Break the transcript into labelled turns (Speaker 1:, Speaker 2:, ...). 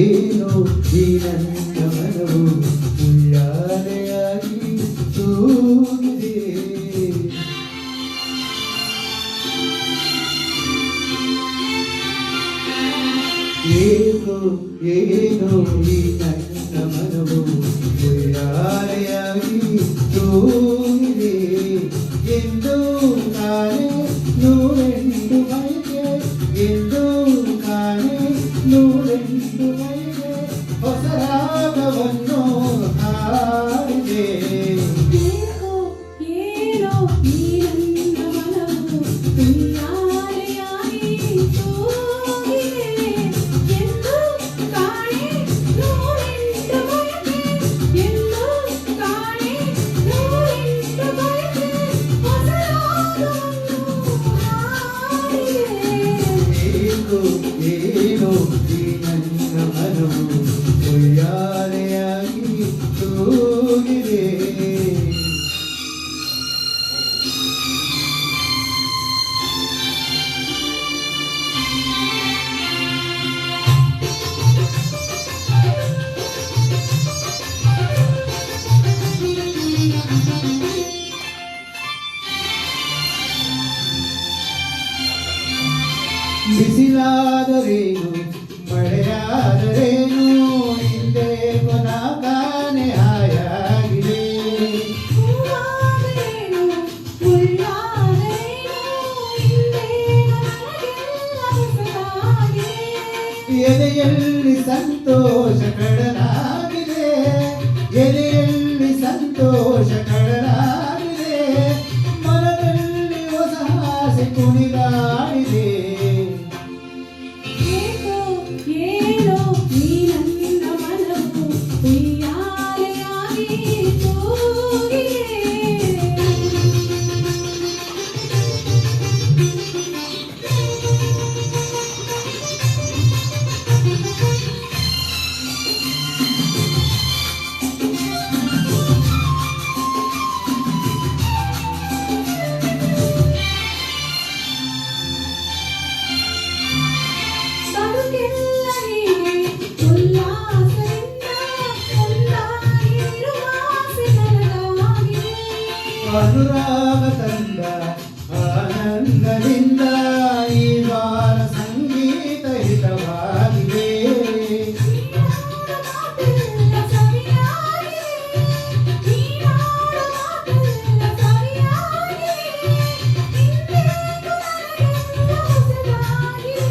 Speaker 1: ಏನೋ ಈ ನನ್ನ ಮನವು ಉಯ್ಯಾಲೆಯಾಗಿ ತೂಗಿದೆ. ಏನೋ ಏನೋ ಈ ನನ್ನ ಮನವು ಉಯ್ಯಾಲೆಯಾಗಿ ತೂಗಿದೆ. ಎಂದು ಕಾಣೆ ನೂರೆಂಟು ಮೈಗೆ, ಎಂದು ಕಾಣೆ ನೂರೆಂಟು ಮೈಗೆ ಹೊಸ ರಾಗವನ್ನು ಹಾಡಿದೆ.
Speaker 2: ಏನೋ ಈ ನನ್ನ ಮನವು ಉಯ್ಯಾಲೆಯಾಗಿ ತೂಗಿದೆ. ಎಂದು ಕಾಣೆ ನೂರೆಂಟು ಮೈಗೆ, ಎಂದು ಕಾಣೆ ನೂರೆಂಟು ಮೈಗೆ ಹೊಸ ರಾಗವನ್ನು ಹಾಡಿದೆ.
Speaker 1: ಏನೋ ಈ ನನ್ನ ಮನವು ಉಯ್ಯಾಲೆಯಾಗಿ ತೂಗಿದೆ. ಬಿಸಿಲಾದರೇನು ಮಳೆಯಾದರೇನು ಹಿಂದೆ ಕೊನಾಕಾನೆ ಹಾಯಾಗಿದೆ.
Speaker 2: ಹೂವಾದರೇನು ಮುಳ್ಳಾದರೇನು ಹಿಂದೆ ನನಗೆಲ್ಲ ಹೊಸದಾಗಿದೆ.
Speaker 1: ಎದೆಯಲ್ಲಿ ಸಂತೋಷ ಕಡಲಾಗಿದೆ, ಎದೆಯಲ್ಲಿ ಸಂತೋಷ ಕಡಲಾಗಿದೆ, ಮನದಲ್ಲಿ ಹೊಸ ಆಸೆ ಕುಣಿದಾಡಿದೆ.
Speaker 2: ಏನೋ ಈ ನನ್ನ ಮನವು ಉಯ್ಯಾಲೆಯಾಗಿ ತೂಗಿದೆ. ಬದುಕೆಲ್ಲ ಹೀಗೆ ಉಲ್ಲಾಸದಿಂದ ಒಂದಾಗಿರುವ ಆಸೆ ನನಗಾಗಿದೆ.
Speaker 1: ಅನುರಾಗ ತಂದ ಆನಂದದಿಂದ ಈ ಬಾರ ಸಂಗೀತ ಹಿತವಾಗಿದೆ.
Speaker 2: ನೀನಾಡ ಮಾತೆಲ್ಲ ಸವಿಯಾಗಿದೆ, ನೀನಾಡ ಮಾತೆಲ್ಲ ಸವಿಯಾಗಿದೆ, ಹಿಂದೆಂದೂ ನನಗೆಲ್ಲ ಹೊಸದಾಗಿದೆ.